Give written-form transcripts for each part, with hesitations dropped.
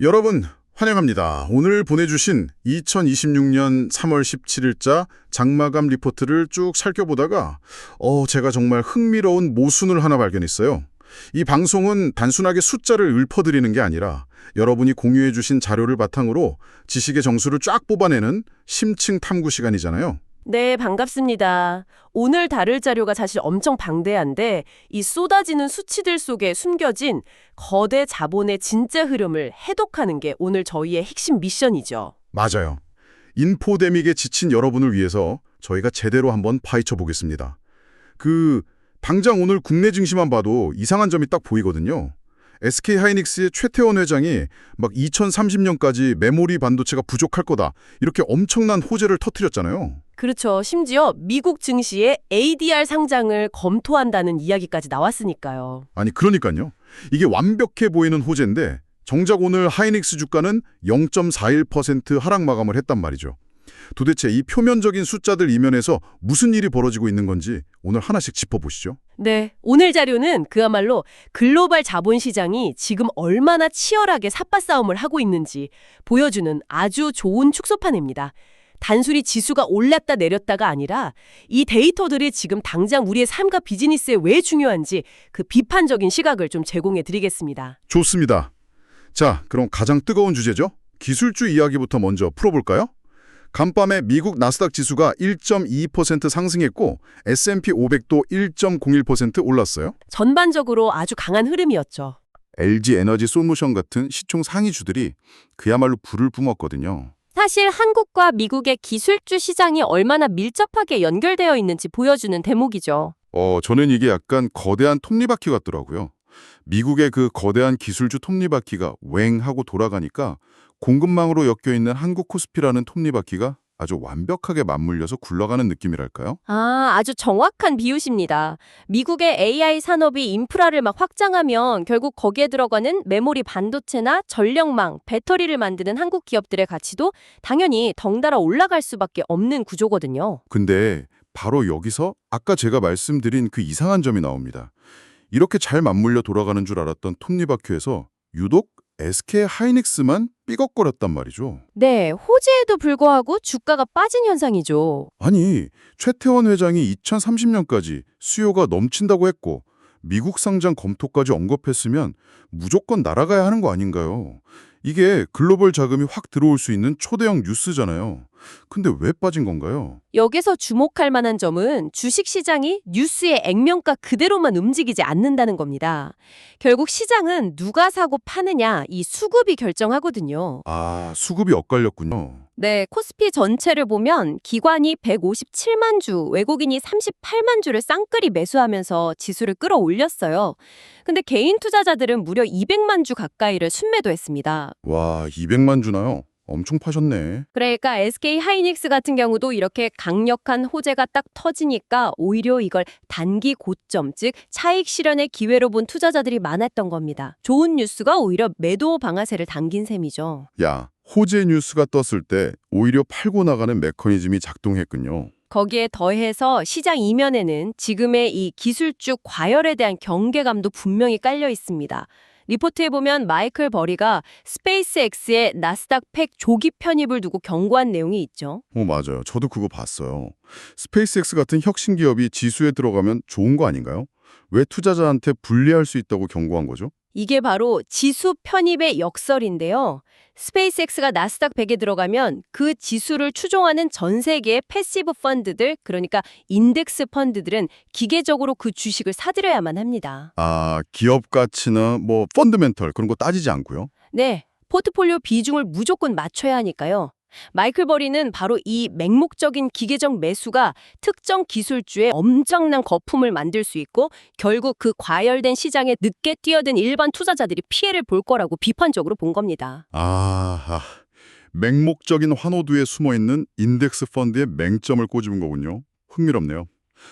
여러분, 환영합니다. 오늘 보내주신 2026년 3월 17일자 장마감 리포트를 쭉 살펴보다가 제가 정말 흥미로운 모순을 하나 발견했어요. 이 방송은 단순하게 숫자를 읊어드리는 게 아니라 여러분이 공유해 주신 자료를 바탕으로 지식의 정수를 쫙 뽑아내는 심층 탐구 시간이잖아요. 네, 반갑습니다. 오늘 다룰 자료가 사실 엄청 방대한데 이 쏟아지는 수치들 속에 숨겨진 거대 자본의 진짜 흐름을 해독하는 게 오늘 저희의 핵심 미션이죠. 맞아요. 인포데믹에 지친 여러분을 위해서 저희가 제대로 한번 파헤쳐 보겠습니다. 당장 오늘 국내 증시만 봐도 이상한 점이 딱 보이거든요. SK하이닉스의 최태원 회장이 막 2030년까지 메모리 반도체가 부족할 거다. 이렇게 엄청난 호재를 터뜨렸잖아요. 그렇죠. 심지어 미국 증시의 ADR 상장을 검토한다는 이야기까지 나왔으니까요. 아니 그러니까요. 이게 완벽해 보이는 호재인데 정작 오늘 하이닉스 주가는 0.41% 하락 마감을 했단 말이죠. 도대체 이 표면적인 숫자들 이면에서 무슨 일이 벌어지고 있는 건지 오늘 하나씩 짚어보시죠. 네, 오늘 자료는 그야말로 글로벌 자본시장이 지금 얼마나 치열하게 삿바싸움을 하고 있는지 보여주는 아주 좋은 축소판입니다. 단순히 지수가 올랐다 내렸다가 아니라 이 데이터들이 지금 당장 우리의 삶과 비즈니스에 왜 중요한지 그 비판적인 시각을 좀 제공해 드리겠습니다. 좋습니다. 자, 그럼 가장 뜨거운 주제죠. 기술주 이야기부터 먼저 풀어볼까요? 간밤에 미국 나스닥 지수가 1.2% 상승했고 S&P 500도 1.01% 올랐어요. 전반적으로 아주 강한 흐름이었죠. LG 에너지 솔루션 같은 시총 상위주들이 그야말로 불을 뿜었거든요. 사실 한국과 미국의 기술주 시장이 얼마나 밀접하게 연결되어 있는지 보여주는 대목이죠. 저는 이게 약간 거대한 톱니바퀴 같더라고요. 미국의 그 거대한 기술주 톱니바퀴가 웽 하고 돌아가니까 공급망으로 엮여있는 한국 코스피라는 톱니바퀴가 아주 완벽하게 맞물려서 굴러가는 느낌이랄까요? 아주 정확한 비유십니다. 미국의 AI 산업이 인프라를 막 확장하면 결국 거기에 들어가는 메모리 반도체나 전력망, 배터리를 만드는 한국 기업들의 가치도 당연히 덩달아 올라갈 수밖에 없는 구조거든요. 근데 바로 여기서 아까 제가 말씀드린 그 이상한 점이 나옵니다. 이렇게 잘 맞물려 돌아가는 줄 알았던 톱니바퀴에서 유독 SK하이닉스만 삐걱거렸단 말이죠. 네, 호재에도 불구하고 주가가 빠진 현상이죠. 아니, 최태원 회장이 2030년까지 수요가 넘친다고 했고 미국 상장 검토까지 언급했으면 무조건 날아가야 하는 거 아닌가요? 이게 글로벌 자금이 확 들어올 수 있는 초대형 뉴스잖아요. 근데 왜 빠진 건가요? 여기서 주목할 만한 점은 주식시장이 뉴스의 액면가 그대로만 움직이지 않는다는 겁니다. 결국 시장은 누가 사고 파느냐 이 수급이 결정하거든요. 아, 수급이 엇갈렸군요. 네, 코스피 전체를 보면 기관이 157만 주, 외국인이 38만 주를 쌍끌이 매수하면서 지수를 끌어올렸어요. 근데 개인 투자자들은 무려 200만 주 가까이를 순매도했습니다. 와, 200만 주나요? 엄청 파셨네. 그러니까 SK 하이닉스 같은 경우도 이렇게 강력한 호재가 딱 터지니까 오히려 이걸 단기 고점, 즉 차익 실현의 기회로 본 투자자들이 많았던 겁니다. 좋은 뉴스가 오히려 매도 방아쇠를 당긴 셈이죠. 야, 호재 뉴스가 떴을 때 오히려 팔고 나가는 메커니즘이 작동했군요. 거기에 더해서 시장 이면에는 지금의 이 기술주 과열에 대한 경계감도 분명히 깔려 있습니다. 리포트에 보면 마이클 버리가 스페이스X의 나스닥 팩 조기 편입을 두고 경고한 내용이 있죠. 맞아요. 저도 그거 봤어요. 스페이스X 같은 혁신 기업이 지수에 들어가면 좋은 거 아닌가요? 왜 투자자한테 불리할 수 있다고 경고한 거죠? 이게 바로 지수 편입의 역설인데요. 스페이스X가 나스닥 100에 들어가면 그 지수를 추종하는 전 세계의 패시브 펀드들, 그러니까 인덱스 펀드들은 기계적으로 그 주식을 사들여야만 합니다. 아, 기업 가치나 펀드멘털 그런 거 따지지 않고요. 네, 포트폴리오 비중을 무조건 맞춰야 하니까요. 마이클 버리는 바로 이 맹목적인 기계적 매수가 특정 기술주에 엄청난 거품을 만들 수 있고 결국 그 과열된 시장에 늦게 뛰어든 일반 투자자들이 피해를 볼 거라고 비판적으로 본 겁니다. 맹목적인 환호두에 숨어있는 인덱스 펀드의 맹점을 꼬집은 거군요. 흥미롭네요.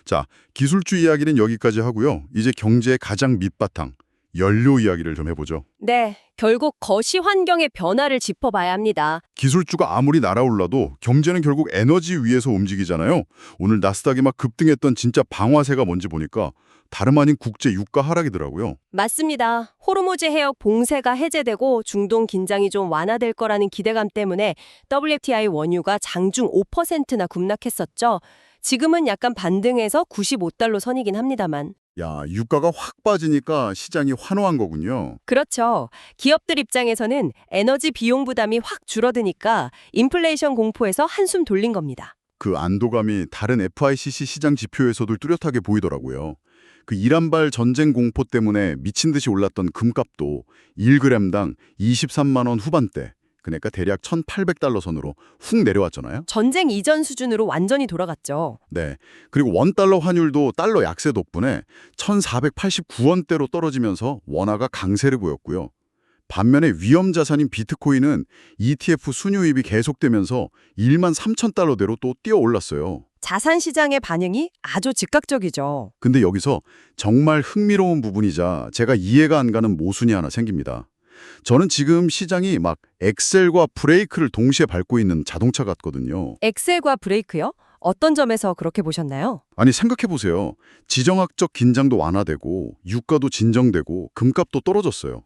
자, 기술주 이야기는 여기까지 하고요. 이제 경제의 가장 밑바탕, 연료 이야기를 좀 해보죠. 네, 결국 거시 환경의 변화를 짚어봐야 합니다. 기술주가 아무리 날아올라도 경제는 결국 에너지 위에서 움직이잖아요. 오늘 나스닥이 막 급등했던 진짜 방화세가 뭔지 보니까 다름 아닌 국제 유가 하락이더라고요. 맞습니다. 호르무즈 해역 봉쇄가 해제되고 중동 긴장이 좀 완화될 거라는 기대감 때문에 WTI 원유가 장중 5%나 급락했었죠. 지금은 약간 반등해서 95달러 선이긴 합니다만. 야, 유가가 확 빠지니까 시장이 환호한 거군요. 그렇죠. 기업들 입장에서는 에너지 비용 부담이 확 줄어드니까 인플레이션 공포에서 한숨 돌린 겁니다. 그 안도감이 다른 FICC 시장 지표에서도 뚜렷하게 보이더라고요. 그 이란발 전쟁 공포 때문에 미친 듯이 올랐던 금값도 1g당 23만 원 후반대, 그러니까 대략 1,800달러 선으로 훅 내려왔잖아요. 전쟁 이전 수준으로 완전히 돌아갔죠. 네. 그리고 원달러 환율도 달러 약세 덕분에 1,489원대로 떨어지면서 원화가 강세를 보였고요. 반면에 위험 자산인 비트코인은 ETF 순유입이 계속되면서 13,000달러대로 또 뛰어 올랐어요. 자산 시장의 반응이 아주 즉각적이죠. 근데 여기서 정말 흥미로운 부분이자 제가 이해가 안 가는 모순이 하나 생깁니다. 저는 지금 시장이 막 엑셀과 브레이크를 동시에 밟고 있는 자동차 같거든요. 엑셀과 브레이크요? 어떤 점에서 그렇게 보셨나요? 아니 생각해보세요. 지정학적 긴장도 완화되고 유가도 진정되고 금값도 떨어졌어요.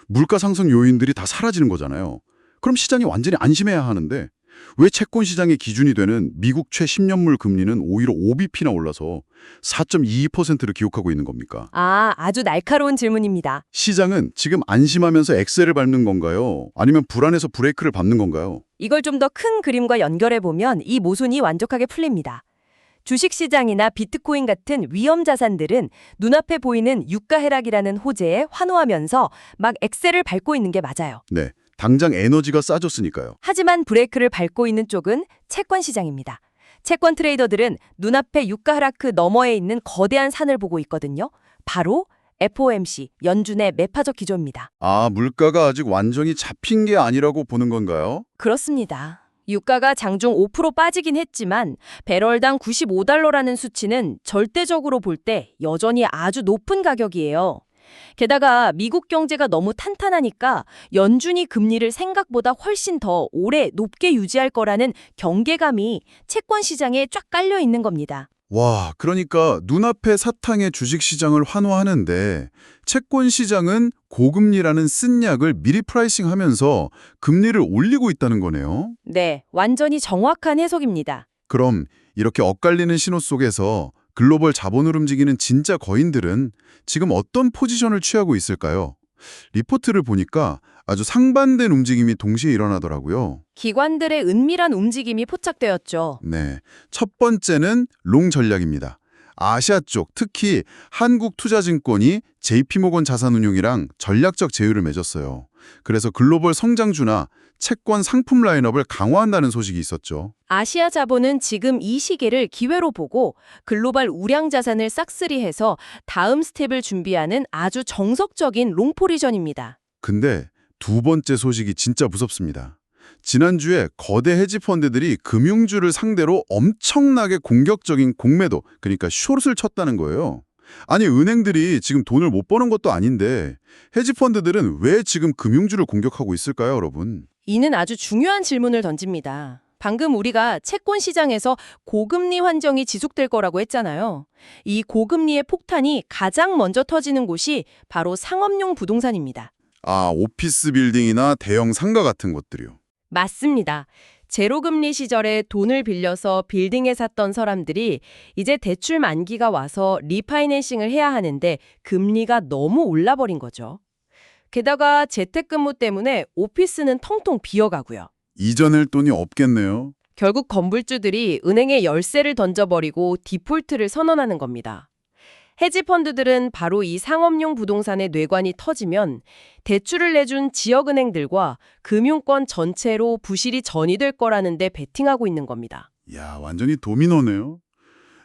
물가 상승 요인들이 다 사라지는 거잖아요. 그럼 시장이 완전히 안심해야 하는데 왜 채권 시장의 기준이 되는 미국 최10년물 금리는 오히려 5bp나 올라서 4.22%를 기록하고 있는 겁니까? 아주 날카로운 질문입니다. 시장은 지금 안심하면서 엑셀을 밟는 건가요? 아니면 불안해서 브레이크를 밟는 건가요? 이걸 좀 더 큰 그림과 연결해 보면 이 모순이 완벽하게 풀립니다. 주식시장이나 비트코인 같은 위험 자산들은 눈앞에 보이는 유가 하락이라는 호재에 환호하면서 막 엑셀을 밟고 있는 게 맞아요. 네, 당장 에너지가 싸졌으니까요. 하지만 브레이크를 밟고 있는 쪽은 채권 시장입니다. 채권 트레이더들은 눈앞에 유가 하락 그 너머에 있는 거대한 산을 보고 있거든요. 바로 FOMC, 연준의 매파적 기조입니다. 아, 물가가 아직 완전히 잡힌 게 아니라고 보는 건가요? 그렇습니다. 유가가 장중 5% 빠지긴 했지만 배럴당 95달러라는 수치는 절대적으로 볼 때 여전히 아주 높은 가격이에요. 게다가 미국 경제가 너무 탄탄하니까 연준이 금리를 생각보다 훨씬 더 오래 높게 유지할 거라는 경계감이 채권 시장에 쫙 깔려 있는 겁니다. 와, 그러니까 눈앞에 사탕의 주식시장을 환호하는데 채권 시장은 고금리라는 쓴 약을 미리 프라이싱하면서 금리를 올리고 있다는 거네요. 네, 완전히 정확한 해석입니다. 그럼 이렇게 엇갈리는 신호 속에서 글로벌 자본을 움직이는 진짜 거인들은 지금 어떤 포지션을 취하고 있을까요? 리포트를 보니까 아주 상반된 움직임이 동시에 일어나더라고요. 기관들의 은밀한 움직임이 포착되었죠. 네, 첫 번째는 롱 전략입니다. 아시아 쪽, 특히 한국투자증권이 JP모건 자산운용이랑 전략적 제휴를 맺었어요. 그래서 글로벌 성장주나 채권 상품 라인업을 강화한다는 소식이 있었죠. 아시아 자본은 지금 이 시기를 기회로 보고 글로벌 우량 자산을 싹쓸이해서 다음 스텝을 준비하는 아주 정석적인 롱포지션입니다. 근데 두 번째 소식이 진짜 무섭습니다. 지난주에 거대 헤지펀드들이 금융주를 상대로 엄청나게 공격적인 공매도, 그러니까 숏을 쳤다는 거예요. 아니, 은행들이 지금 돈을 못 버는 것도 아닌데 헤지펀드들은 왜 지금 금융주를 공격하고 있을까요, 여러분? 이는 아주 중요한 질문을 던집니다. 방금 우리가 채권 시장에서 고금리 환경이 지속될 거라고 했잖아요. 이 고금리의 폭탄이 가장 먼저 터지는 곳이 바로 상업용 부동산입니다. 아, 오피스 빌딩이나 대형 상가 같은 것들이요. 맞습니다. 제로금리 시절에 돈을 빌려서 빌딩에 샀던 사람들이 이제 대출 만기가 와서 리파이낸싱을 해야 하는데 금리가 너무 올라버린 거죠. 게다가 재택근무 때문에 오피스는 텅텅 비어가고요. 이전일 돈이 없겠네요. 결국 건물주들이 은행에 열쇠를 던져버리고 디폴트를 선언하는 겁니다. 헤지펀드들은 바로 이 상업용 부동산의 뇌관이 터지면 대출을 내준 지역은행들과 금융권 전체로 부실이 전이될 거라는 데 베팅하고 있는 겁니다. 야, 완전히 도미노네요.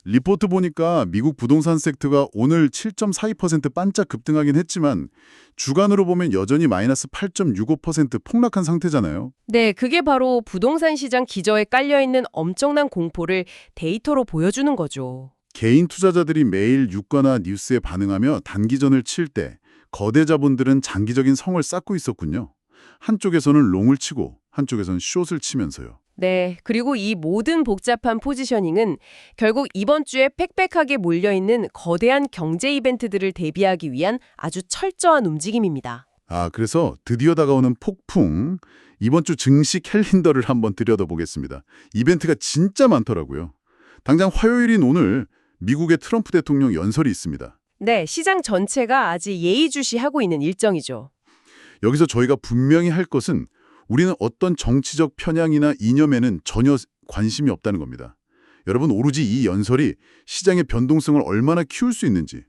리포트 보니까 미국 부동산 섹터가 오늘 7.42% 반짝 급등하긴 했지만 주간으로 보면 여전히 마이너스 8.65% 폭락한 상태잖아요. 네, 그게 바로 부동산 시장 기저에 깔려있는 엄청난 공포를 데이터로 보여주는 거죠. 개인 투자자들이 매일 유가나 뉴스에 반응하며 단기전을 칠 때 거대 자본들은 장기적인 성을 쌓고 있었군요. 한쪽에서는 롱을 치고 한쪽에서는 숏을 치면서요. 네, 그리고 이 모든 복잡한 포지셔닝은 결국 이번 주에 빽빽하게 몰려있는 거대한 경제 이벤트들을 대비하기 위한 아주 철저한 움직임입니다. 그래서 드디어 다가오는 폭풍, 이번 주 증시 캘린더를 한번 들여다보겠습니다. 이벤트가 진짜 많더라고요. 당장 화요일인 오늘 미국의 트럼프 대통령 연설이 있습니다. 네, 시장 전체가 아직 예의주시하고 있는 일정이죠. 여기서 저희가 분명히 할 것은 우리는 어떤 정치적 편향이나 이념에는 전혀 관심이 없다는 겁니다. 여러분, 오로지 이 연설이 시장의 변동성을 얼마나 키울 수 있는지,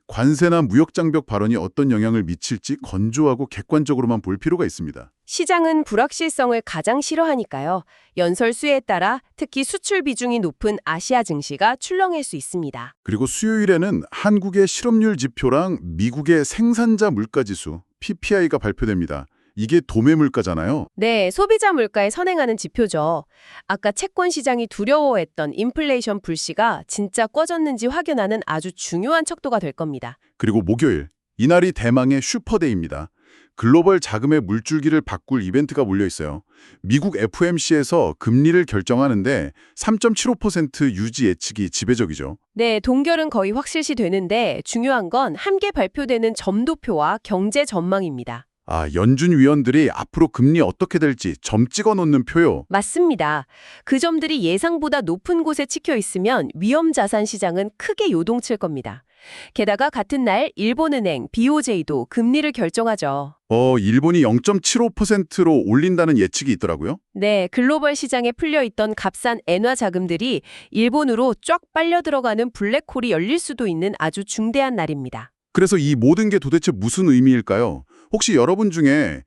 관세나 무역장벽 발언이 어떤 영향을 미칠지 건조하고 객관적으로만 볼 필요가 있습니다. 시장은 불확실성을 가장 싫어하니까요. 연설 수에 따라 특히 수출 비중이 높은 아시아 증시가 출렁일 수 있습니다. 그리고 수요일에는 한국의 실업률 지표랑 미국의 생산자 물가지수, PPI가 발표됩니다. 이게 도매 물가잖아요. 네, 소비자 물가에 선행하는 지표죠. 아까 채권 시장이 두려워했던 인플레이션 불씨가 진짜 꺼졌는지 확인하는 아주 중요한 척도가 될 겁니다. 그리고 목요일, 이날이 대망의 슈퍼데이입니다. 글로벌 자금의 물줄기를 바꿀 이벤트가 몰려 있어요. 미국 FOMC에서 금리를 결정하는데 3.75% 유지 예측이 지배적이죠. 네, 동결은 거의 확실시 되는데 중요한 건 함께 발표되는 점도표와 경제 전망입니다. 연준 위원들이 앞으로 금리 어떻게 될지 점 찍어 놓는 표요. 맞습니다. 그 점들이 예상보다 높은 곳에 찍혀 있으면 위험 자산 시장은 크게 요동칠 겁니다. 게다가 같은 날 일본은행 BOJ도 금리를 결정하죠. 일본이 0.75%로 올린다는 예측이 있더라고요. 네, 글로벌 시장에 풀려있던 값싼 엔화 자금들이 일본으로 쫙 빨려 들어가는 블랙홀이 열릴 수도 있는 아주 중대한 날입니다. 그래서 이 모든 게 도대체 무슨 의미일까요? 혹시 여러분 중에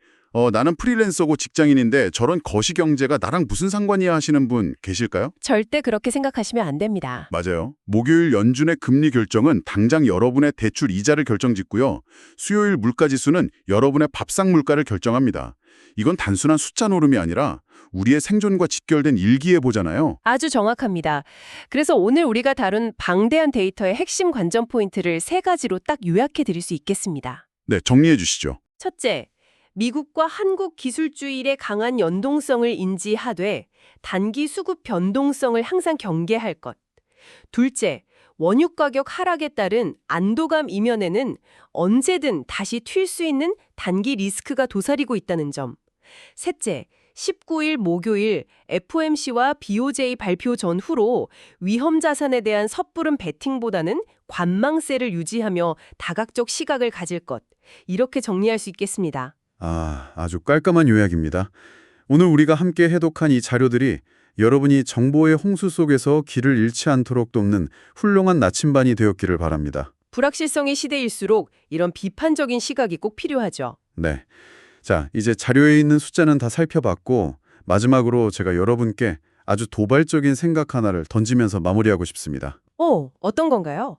나는 프리랜서고 직장인인데 저런 거시경제가 나랑 무슨 상관이야 하시는 분 계실까요? 절대 그렇게 생각하시면 안 됩니다. 맞아요. 목요일 연준의 금리 결정은 당장 여러분의 대출 이자를 결정짓고요. 수요일 물가지수는 여러분의 밥상 물가를 결정합니다. 이건 단순한 숫자 노름이 아니라 우리의 생존과 직결된 일기예보잖아요. 아주 정확합니다. 그래서 오늘 우리가 다룬 방대한 데이터의 핵심 관전 포인트를 3가지로 딱 요약해 드릴 수 있겠습니다. 네, 정리해 주시죠. 첫째, 미국과 한국 기술주의의 강한 연동성을 인지하되 단기 수급 변동성을 항상 경계할 것. 둘째, 원유 가격 하락에 따른 안도감 이면에는 언제든 다시 튈 수 있는 단기 리스크가 도사리고 있다는 점. 셋째, 19일 목요일 FOMC와 BOJ 발표 전후로 위험 자산에 대한 섣부른 베팅보다는 관망세를 유지하며 다각적 시각을 가질 것. 이렇게 정리할 수 있겠습니다. 아주 깔끔한 요약입니다. 오늘 우리가 함께 해독한 이 자료들이 여러분이 정보의 홍수 속에서 길을 잃지 않도록 돕는 훌륭한 나침반이 되었기를 바랍니다. 불확실성의 시대일수록 이런 비판적인 시각이 꼭 필요하죠. 네. 자, 이제 자료에 있는 숫자는 다 살펴봤고 마지막으로 제가 여러분께 아주 도발적인 생각 하나를 던지면서 마무리하고 싶습니다. 어떤 건가요?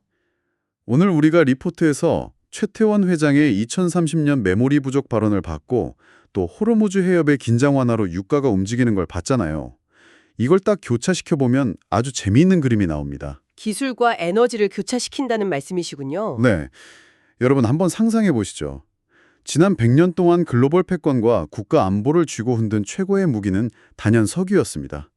오늘 우리가 리포트에서 최태원 회장의 2030년 메모리 부족 발언을 봤고 또 호르무즈 해협의 긴장 완화로 유가가 움직이는 걸 봤잖아요. 이걸 딱 교차시켜보면 아주 재미있는 그림이 나옵니다. 기술과 에너지를 교차시킨다는 말씀이시군요. 네, 여러분 한번 상상해 보시죠. 지난 100년 동안 글로벌 패권과 국가 안보를 쥐고 흔든 최고의 무기는 단연 석유였습니다.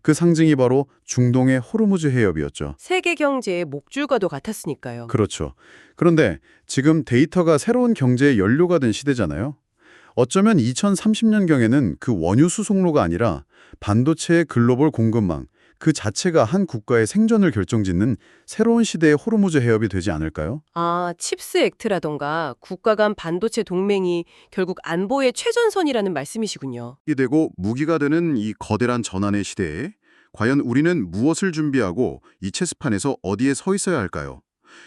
그 상징이 바로 중동의 호르무즈 해협이었죠. 세계 경제의 목줄과도 같았으니까요. 그렇죠. 그런데 지금 데이터가 새로운 경제의 연료가 된 시대잖아요. 어쩌면 2030년경에는 그 원유 수송로가 아니라 반도체의 글로벌 공급망, 그 자체가 한 국가의 생존을 결정짓는 새로운 시대의 호르무즈 해협이 되지 않을까요? 칩스 액트라던가 국가 간 반도체 동맹이 결국 안보의 최전선이라는 말씀이시군요. 이 되고 무기가 되는 이 거대한 전환의 시대에 과연 우리는 무엇을 준비하고 이 체스판에서 어디에 서 있어야 할까요?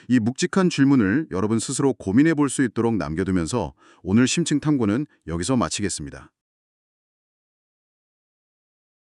이 묵직한 질문을 여러분 스스로 고민해 볼 수 있도록 남겨두면서 오늘 심층 탐구는 여기서 마치겠습니다.